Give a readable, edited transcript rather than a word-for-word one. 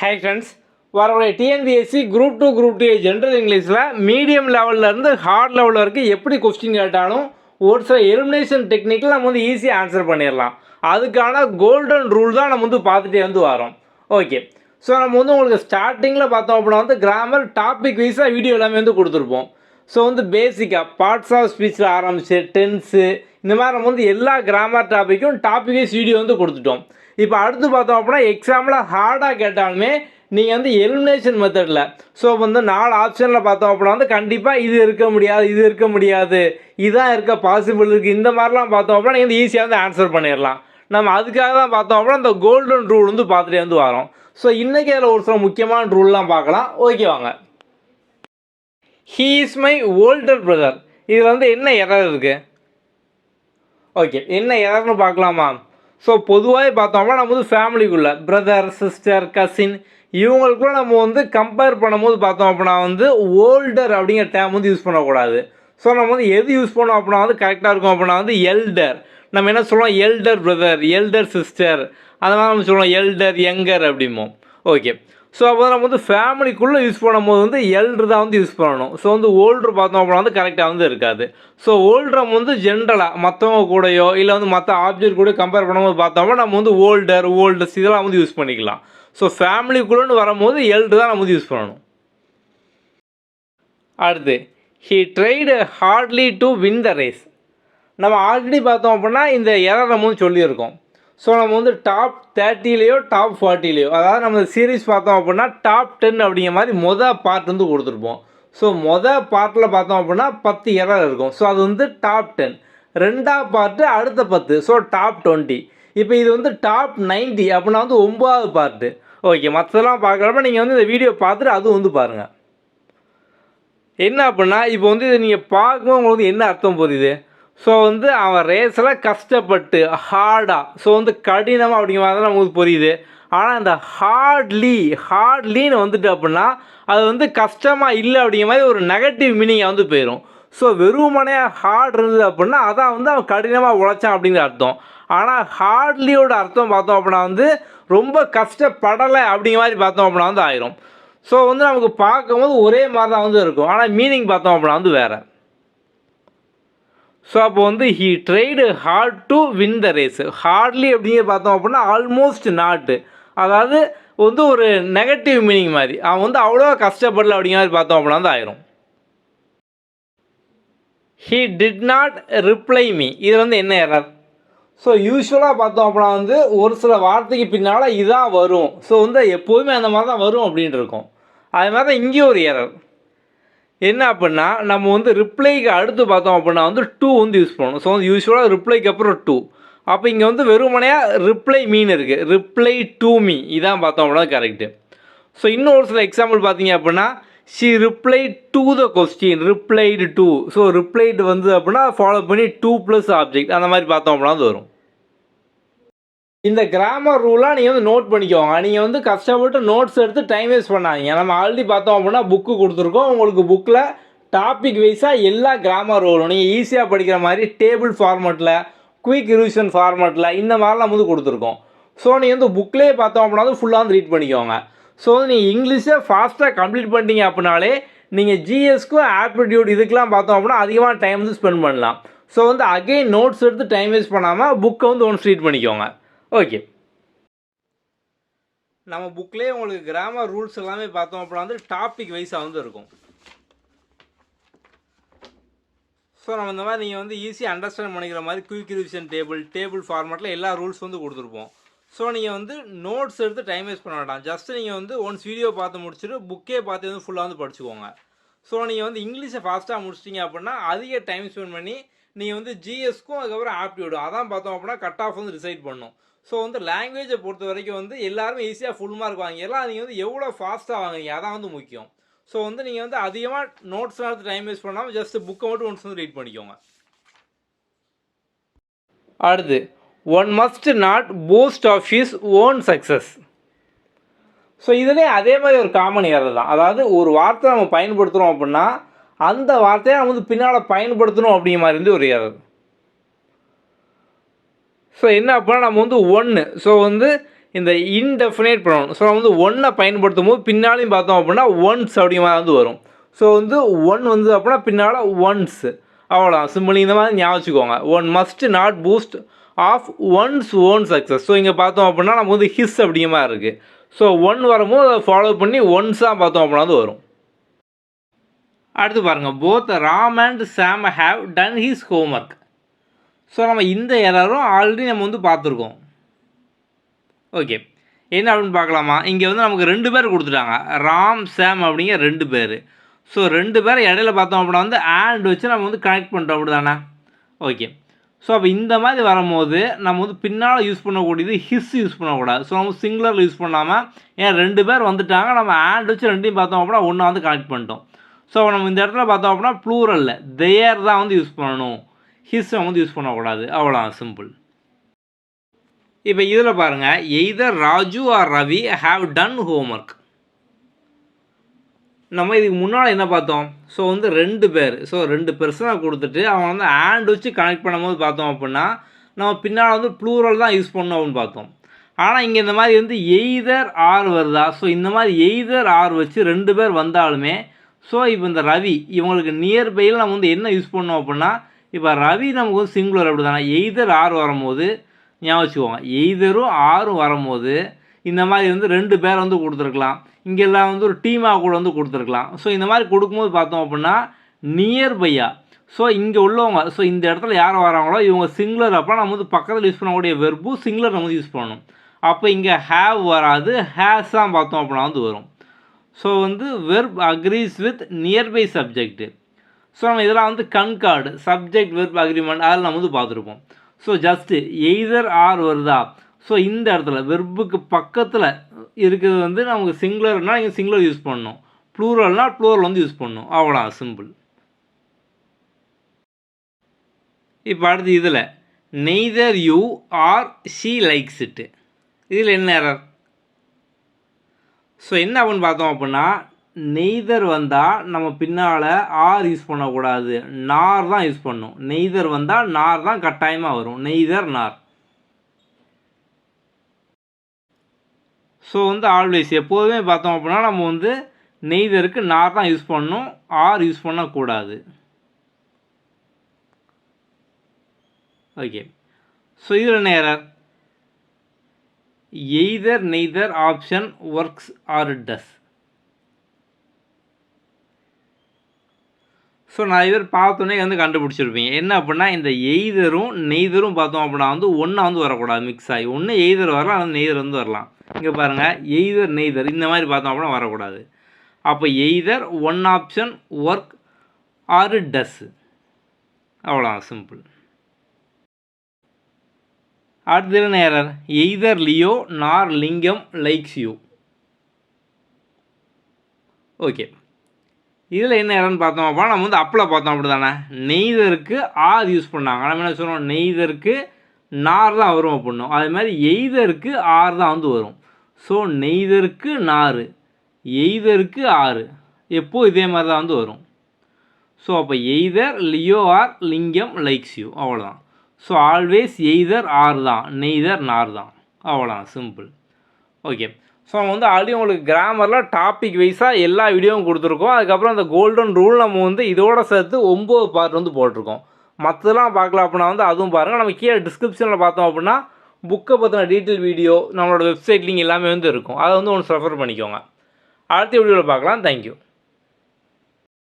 Hi friends, வரக்கூடிய TNPSC group 2 group 2 general இங்கிலீஷில் medium லெவல்லேருந்து heart லெவலில் வரைக்கும் எப்படி கொஸ்டின் கேட்டாலும் ஒரு சில எலிமினேஷன் டெக்னிக்கில் நம்ம வந்து ஈஸியாக ஆன்சர் பண்ணிடலாம். அதுக்கான கோல்டன் ரூல் தான் நம்ம வந்து பார்த்துட்டே வந்து வரோம். ஓகே, ஸோ நம்ம வந்து உங்களுக்கு ஸ்டார்டிங்கில் பார்த்தோம் அப்படின்னா வந்து கிராமர் டாபிக் வைஸாக வீடியோ எல்லாமே வந்து கொடுத்துருப்போம். ஸோ வந்து பேசிக்காக பார்ட்ஸ் ஆஃப் ஸ்பீச்சில் ஆரம்பிச்சு டென்ஸு இந்த மாதிரி நம்ம வந்து எல்லா கிராமர் டாப்பிக்கும் டாபிக் வைஸ் வீடியோ வந்து கொடுத்துட்டோம். இப்போ அடுத்து பார்த்தோம் அப்படின்னா எக்ஸாமில் ஹார்டாக கேட்டாலுமே நீங்கள் வந்து எலிமினேஷன் மெத்தடில் ஸோ வந்து 4 ஆப்ஷனில் பார்த்தோம் அப்படின்னா வந்து கண்டிப்பாக இது இருக்க முடியாது, இது இருக்க முடியாது, இதான் இருக்க பாசிபிள் இருக்குது, இந்த மாதிரிலாம் பார்த்தோம் அப்படின்னா நீங்கள் வந்து ஈஸியாக வந்து ஆன்சர் பண்ணிடலாம். நம்ம அதுக்காக தான் பார்த்தோம் அப்படின்னா இந்த கோல்டன் ரூல் வந்து பார்த்துட்டே வந்து வரோம். ஸோ இன்றைக்கி அதில் ஒரு சில முக்கியமான ரூல்லாம் பார்க்கலாம். ஓகே வாங்க. He is my older brother, இதில் வந்து என்ன எரர் இருக்குது? ஓகே, என்ன எரர்னு பார்க்கலாமா? ஸோ பொதுவாக பார்த்தோம்னா நம்ம வந்து ஃபேமிலிக்குள்ளே பிரதர் சிஸ்டர் கசின் இவங்களுக்குள்ள நம்ம வந்து கம்பேர் பண்ணும்போது பார்த்தோம் அப்படின்னா வந்து ஓல்டர் அப்படிங்கிற டேம் வந்து யூஸ் பண்ணக்கூடாது. ஸோ நம்ம வந்து எது யூஸ் பண்ணோம் அப்படின்னா வந்து கரெக்டாக இருக்கும் அப்படின்னா வந்து எல்டர். நம்ம என்ன சொல்லுவோம்? எல்டர் பிரதர், எல்டர் சிஸ்டர், அதனால் நம்ம சொல்லுவோம் எல்டர் யங்கர் அப்படிம்போம். ஓகே, ஸோ அப்போ நம்ம வந்து ஃபேமிலிக்குள்ளே யூஸ் பண்ணும்போது வந்து எல்டர் தான் வந்து யூஸ் பண்ணணும். ஸோ வந்து ஓல்டர் பார்த்தோம் அப்படின்னா வந்து கரெக்டாக வந்து இருக்காது. ஸோ ஓல்டர் நம்ம வந்து ஜென்ரலாக மற்றவங்க கூடயோ இல்லை வந்து மற்ற ஆப்ஜெக்ட் கூட கம்பேர் பண்ணும்போது பார்த்தோம்னா நம்ம வந்து ஓல்டர் ஓல்டர்ஸ் இதெல்லாம் வந்து யூஸ் பண்ணிக்கலாம். ஸோ ஃபேமிலிக்குள்ளேன்னு வரும்போது எல்டர் தான் நம்ம வந்து யூஸ் பண்ணணும். அடுத்து he tried hardly to win the race. நம்ம ஆல்ரெடி பார்த்தோம் அப்படின்னா இந்த எரர் நம்ம வந்து சொல்லியிருக்கோம். ஸோ நம்ம வந்து டாப் 30லேயோ டாப் 40லேயோ அதாவது நம்ம சீரீஸ் பார்த்தோம் அப்படின்னா டாப் 10 அப்படிங்கிற மாதிரி பார்ட் வந்து கொடுத்துருப்போம். ஸோ பார்ட்டில் பார்த்தோம் அப்படின்னா 10 எரர் இருக்கும். ஸோ அது வந்து டாப் 10. ரெண்டாவது பார்ட்டு அடுத்த 10, ஸோ டாப் 20. இப்போ இது வந்து டாப் 90 அப்படின்னா வந்து 9வது பார்ட்டு. ஓகே, மற்றதெல்லாம் பார்க்குறப்ப நீங்கள் வந்து இந்த வீடியோ பார்த்துட்டு அதுவும் வந்து பாருங்கள். என்ன அப்படின்னா இப்போ வந்து இதை நீங்கள் பார்க்கும்போது உங்களுக்கு வந்து என்ன அர்த்தம் புரியுது? ஸோ வந்து அவன் ரேஸில் கஷ்டப்பட்டு ஹார்டாக ஸோ வந்து கடினமாக அப்படிங்கிற மாதிரி தான் நமக்கு புரியுது. ஆனால் இந்த ஹார்ட்லின்னு வந்துட்டு அப்படின்னா அது வந்து கஷ்டமாக இல்லை அப்படிங்கிற மாதிரி ஒரு நெகட்டிவ் மீனிங்காக வந்து போயிடும். ஸோ வெறுமனையாக ஹார்ட் இருந்தது அப்படின்னா அதான் வந்து அவன் கடினமாக உழைச்சான் அப்படிங்கிற அர்த்தம். ஆனால் ஹார்ட்லியோட அர்த்தம் பார்த்தோம் அப்படின்னா வந்து ரொம்ப கஷ்டப்படலை அப்படிங்கிற மாதிரி பார்த்தோம் அப்படின்னா வந்து ஆயிரும். ஸோ வந்து நமக்கு பார்க்கும்போது ஒரே மாதிரி தான் வந்து இருக்கும், ஆனால் மீனிங் பார்த்தோம் அப்படின்னா வந்து வேறு. ஸோ அப்போ வந்து he tried hard to win the race. Hardly அப்படிங்கிற பார்த்தோம் அப்படின்னா ஆல்மோஸ்ட் நாட்டு, அதாவது வந்து ஒரு நெகட்டிவ் மீனிங் மாதிரி. அவன் வந்து அவ்வளோ கஷ்டப்படல அப்படிங்கிற மாதிரி பார்த்தோம் அப்படின்னா வந்து ஆயிரும். He did not reply me, இது வந்து என்ன எரர்? ஸோ யூஸ்வலாக பார்த்தோம் அப்படின்னா வந்து ஒரு சில வார்த்தைக்கு பின்னால் இதான் வரும். ஸோ வந்து எப்போதுமே அந்த மாதிரி தான் வரும் அப்படின்ட்டு இருக்கும். அது மாதிரி தான் இங்கேயும் ஒரு எரர். என்ன அப்படின்னா நம்ம வந்து ரிப்ளைக்கு அடுத்து பார்த்தோம் அப்படின்னா வந்து டூ வந்து யூஸ் பண்ணணும். ஸோ வந்து யூஸ்வலாக ரிப்ளைக்கு அப்புறம் டூ. அப்போ இங்கே வந்து வெறுமனையாக ரிப்ளை மீன் இருக்குது, ரிப்ளை டு மீ இதான் பார்த்தோம் அப்படின்னா கரெக்டு. ஸோ இன்னும் ஒரு சில எக்ஸாம்பிள் பார்த்தீங்க அப்படின்னா she replied to the question, replied to. So replied வந்து அப்படின்னா ஃபாலோ பண்ணி 2 + ஆப்ஜெக்ட் அந்த மாதிரி பார்த்தோம் அப்படின்னா வந்து வரும். இந்த கிராமர் ரூலாக நீங்கள் வந்து நோட் பண்ணிக்கோங்க. நீங்கள் வந்து கஷ்டப்பட்டு நோட்ஸ் எடுத்து டைம் வேஸ்ட் பண்ணாதீங்க. நம்ம ஆல்ரெடி பார்த்தோம் அப்படின்னா புக்கு கொடுத்துருக்கோம். உங்களுக்கு புக்கில் டாபிக் வைஸாக எல்லா கிராமர் ரூலும் நீங்கள் ஈஸியாக படிக்கிற மாதிரி டேபிள் ஃபார்மேட்டில் குயிக் ரிவிஷன் ஃபார்மேட்டில் இந்த மாதிரிலாம் வந்து கொடுத்துருக்கோம். ஸோ நீங்கள் வந்து புக்லேயே பார்த்தோம் அப்படின்னா வந்து ஃபுல்லாக வந்து ரீட் பண்ணிக்கோங்க. ஸோ வந்து நீங்கள் இங்கிலீஷை ஃபாஸ்ட்டாக கம்ப்ளீட் பண்ணிட்டீங்க அப்படின்னாலே நீங்கள் ஜிஎஸ்க்கும் ஆப்டிடியூட் இதுக்கெலாம் பார்த்தோம் அப்படின்னா அதிகமான டைம் வந்து ஸ்பெண்ட் பண்ணலாம். ஸோ வந்து அகெயின் நோட்ஸ் எடுத்து டைம் வேஸ்ட் பண்ணாமல் புக்கை வந்து ஒன்ஸ் ரீட் பண்ணிக்கோங்க. ஓகே, நம்ம புக்லேயே உங்களுக்கு கிராமர் ரூல்ஸ் எல்லாமே பார்த்தோம் அப்படின்னா வந்து டாபிக் வைஸாக வந்து இருக்கும். ஸோ நம்ம இந்த மாதிரி நீங்கள் வந்து ஈஸியாக அண்டர்ஸ்டாண்ட் பண்ணிக்கிற மாதிரி குயிக் ரிவிஷன் டேபிள் ஃபார்மேட்டில் எல்லா ரூல்ஸ் வந்து கொடுத்துருப்போம். ஸோ நீங்கள் வந்து நோட்ஸ் எடுத்து டைம் வேஸ்ட் பண்ண வேண்டாம். ஜஸ்ட் நீங்கள் வந்து ஒன்ஸ் வீடியோ பார்த்து முடிச்சுட்டு புக்கே பார்த்து வந்து ஃபுல்லாக வந்து படிச்சுக்கோங்க. ஸோ நீங்கள் வந்து இங்கிலீஷை ஃபாஸ்ட்டாக முடிச்சிட்டிங்க அப்படின்னா அதிக டைம் ஸ்பெண்ட் பண்ணி நீங்கள் வந்து ஜிஎஸ்க்கும் அதுக்கப்புறம் ஆப்டிடியூடும் அதான் பார்த்தோம் அப்படின்னா கட் ஆஃப் வந்து டிசைட் பண்ணணும். ஸோ வந்து லாங்குவேஜை பொறுத்த வரைக்கும் வந்து எல்லாருமே ஈஸியாக ஃபுல் மார்க் வாங்கிடலாம். நீங்கள் வந்து எவ்வளோ ஃபாஸ்ட்டாக வாங்குறீங்க அதான் வந்து முக்கியம். ஸோ வந்து நீங்கள் வந்து அதிகமாக நோட்ஸ்லாம் எடுத்து டைம் வேஸ்ட் பண்ணாமல் ஜஸ்ட் புக்கை மட்டும் ஒன்ஸ் வந்து ரீட் பண்ணிக்கோங்க. அடுத்து one must not boast of his own success. So இதுலேயே அதே மாதிரி ஒரு காமன் எரர் தான். அதாவது ஒரு வார்த்தை நம்ம பயன்படுத்துகிறோம் அப்படின்னா அந்த வார்த்தையை நம்ம வந்து பின்னால் பயன்படுத்தணும் அப்படிங்கிற மாதிரி இருந்து ஒரு எரர். ஸோ என்ன அப்படின்னா நம்ம வந்து ஒன்று ஸோ வந்து இந்த இன்டெஃபினைட் ப்ரொனவுன். ஸோ வந்து ஒன்னை பயன்படுத்தும் போது பின்னாலையும் பார்த்தோம் அப்படின்னா ஒன்ஸ் அப்படிங்கிற மாதிரி வந்து வரும். ஸோ வந்து ஒன் வந்து அப்படின்னா பின்னால் ஒன்ஸ், அவ்வளோ சிம்பிள். இந்த மாதிரி ஞாபகம் வச்சுக்கோங்க. One must not boast of one's own success. So இங்கே பார்த்தோம் அப்படின்னா நம்ம வந்து ஹிஸ் அப்படிங்கிற மாதிரி இருக்குது. ஸோ ஒன் வரும்போது அதை ஃபாலோ பண்ணி ஒன்ஸாக பார்த்தோம் அப்படின்னா அது வரும். அடுத்து பாருங்கள், both Ram and Sam have done his homework. So நம்ம இந்த எரரும் ஆல்ரெடி நம்ம வந்து பார்த்துருக்கோம். ஓகே, என்ன அப்படின்னு பார்க்கலாமா? இங்கே வந்து நமக்கு 2 பேர் கொடுத்துட்டாங்க, ராம் சாம் அப்படிங்கிற 2 பேர். ஸோ 2 பேரை இடையில பார்த்தோம் அப்படின்னா வந்து ஆண்ட் வச்சு நம்ம வந்து கனெக்ட் பண்ணுறோம் அப்படி தானே? ஓகே, ஸோ அப்போ இந்த மாதிரி வரும்போது நம்ம வந்து பின்னால் யூஸ் பண்ணக்கூடியது ஹிஸ் யூஸ் பண்ணக்கூடாது. ஸோ நம்ம சிங்குலரில் யூஸ் பண்ணாமல், ஏன் 2 பேர் வந்துட்டாங்க, நம்ம ஆண்ட் வச்சு 2ஐயும் பார்த்தோம் அப்படின்னா ஒன்றா வந்து கனெக்ட் பண்ணிட்டோம். ஸோ நம்ம இந்த இடத்துல பார்த்தோம் அப்படின்னா ப்ளூரலில் தேர் தான் வந்து யூஸ் பண்ணணும், ஹிஸ் வந்து யூஸ் பண்ணக்கூடாது. அவ்வளோ சிம்பிள். இப்போ இதில் பாருங்கள், either Raju or Ravi have done homework. நம்ம இதுக்கு முன்னால் என்ன பார்த்தோம்? ஸோ வந்து 2 பேர், ஸோ 2 பெர்சனை கொடுத்துட்டு அவங்க வந்து ஆண்ட் வச்சு கனெக்ட் பண்ணும்போது பார்த்தோம் அப்படின்னா நம்ம பின்னால் வந்து ப்ளூரல் தான் யூஸ் பண்ணணும் அப்படின்னு பார்த்தோம். ஆனால் இங்கே இந்த மாதிரி வந்து எய்தர் ஆர் வருதா? ஸோ இந்த மாதிரி எய்தர் ஆர் வச்சு 2 பேர் வந்தாலுமே, ஸோ இப்போ இந்த ரவி இவங்களுக்கு நியர்பையில் நம்ம வந்து என்ன யூஸ் பண்ணோம் அப்படின்னா, இப்போ ரவி நமக்கு வந்து சிங்குலர் அப்படி தானே, எய்தர் ஆர் வரும்போது ஞாபகம் வச்சுக்கோங்க, எய்தரும் ஆரும் வரும்போது இந்த மாதிரி வந்து 2 பேர் வந்து கொடுத்துருக்கலாம். இங்கெல்லாம் வந்து ஒரு டீமாக கூட வந்து கொடுத்துருக்கலாம். ஸோ இந்த மாதிரி கொடுக்கும்போது பார்த்தோம் அப்படின்னா நியர்பையாக, ஸோ இங்கே உள்ளவங்க, ஸோ இந்த இடத்துல யார் வராங்களோ இவங்க சிங்குலர். அப்போ நம்ம வந்து பக்கத்தில் யூஸ் பண்ணக்கூடிய வெர்பு சிங்குலர் நம்ம வந்து யூஸ் பண்ணணும். அப்போ இங்கே ஹேவ் வராது, ஹேஸ் தான் பார்த்தோம் அப்படின்னா வந்து வரும். ஸோ வந்து verb agrees with nearby subject. So நம்ம இதெல்லாம் வந்து கன்கார்டு சப்ஜெக்ட் வெர்ப் அக்ரிமெண்ட் அதில் நம்ம வந்து பார்த்துருப்போம். ஸோ ஜஸ்ட்டு எய்தர் ஆர் வருதா? ஸோ இந்த இடத்துல வெர்புக்கு பக்கத்தில் இருக்கிறது வந்து நமக்கு சிங்குலர்னால் இங்கே சிங்குலர் யூஸ் பண்ணணும், ப்ளூரல்னால் ப்ளூரல் வந்து யூஸ் பண்ணணும். அவ்வளோ சிம்பிள். இப்போ அடுத்து இதில் neither you or she likes இட்டு, இதில் என்ன எரர்? ஸோ என்ன அப்படின்னு பார்த்தோம் அப்படின்னா நெய்தர் வந்தால் நம்ம பின்னால் ஆர் யூஸ் பண்ணக்கூடாது, நார் தான் யூஸ் பண்ணணும். நெய்தர் வந்தால் நார் தான் கட்டாயமாக வரும், நெய்தர் நார். ஸோ வந்து ஆல்வேஸ் எப்போதுமே பார்த்தோம் அப்படின்னா நம்ம வந்து நெய்தருக்கு நார் தான் யூஸ் பண்ணணும், ஆர் யூஸ் பண்ணக்கூடாது. ஓகே, ஸோ இதில் என்ன எரர்? Either neither option works or does. So நிறைய பேர் பார்த்தோன்னே வந்து கண்டுபிடிச்சிருப்பீங்க என்ன அப்படின்னா, இந்த எய்தரும் நெய்தரும் பார்த்தோம் அப்படின்னா வந்து ஒன்றா வந்து வரக்கூடாது, மிக்ஸ் ஆகி. ஒன்று எய்தர் வரலாம், அந்த நெய்தர் வந்து வரலாம். இங்கே பாருங்கள், எய்தர் நெய்தர் இந்த மாதிரி பார்த்தோம் அப்படின்னா வரக்கூடாது. அப்போ either one option work or does, அவ்வளோ சிம்பிள். அடுத்து என்ன எரர்? எய்தர் லியோ நார் லிங்கம் லைக்ஸ் யூ. ஓகே, இதில் என்ன எரர்னு பார்த்தோம் அப்படின்னா நம்ம வந்து அப்பில் பார்த்தோம் அப்படி தானே, நெய்தருக்கு ஆர் யூஸ் பண்ணாங்க. நம்ம என்ன சொல்கிறோம், நெய்தருக்கு நார் தான் வரும் அப்படின்னோம். அதே மாதிரி எய்தருக்கு ஆர் தான் வந்து வரும். ஸோ நெய்தருக்கு நார், எய்தருக்கு ஆர், எப்போ இதே மாதிரி தான் வந்து வரும். ஸோ அப்போ எய்தர் லியோ ஆர் லிங்கம் லைக்ஸ் யூ, அவ்வளோதான். ஸோ ஆல்வேஸ் எய்தர் ஆர் தான், நெய்தர் நார் தான், அவ்வளோதான் சிம்பிள். ஓகே, ஸோ நம்ம வந்து ஆல்ரெடி உங்களுக்கு கிராமரில் டாபிக் வைஸாக எல்லா வீடியோவும் கொடுத்துருக்கோம். அதுக்கப்புறம் அந்த கோல்டன் ரூல் நம்ம வந்து இதோட சேர்த்து 9 பார்ட் வந்து போட்டிருக்கோம். மற்றதெல்லாம் பார்க்கலாம் அப்படின்னா வந்து அதுவும் பாருங்கள். நம்ம கீழே டிஸ்கிரிப்ஷனில் பார்த்தோம் அப்படின்னா புக்கை பற்றின டீட்டெயில் வீடியோ, நம்மளோட வெப்சைட் லிங்க் எல்லாமே வந்து இருக்கும். அதை வந்து ஒன்று ரெஃபர் பண்ணிக்கோங்க. அடுத்த வீடியோவில் பார்க்கலாம். தேங்க்யூ.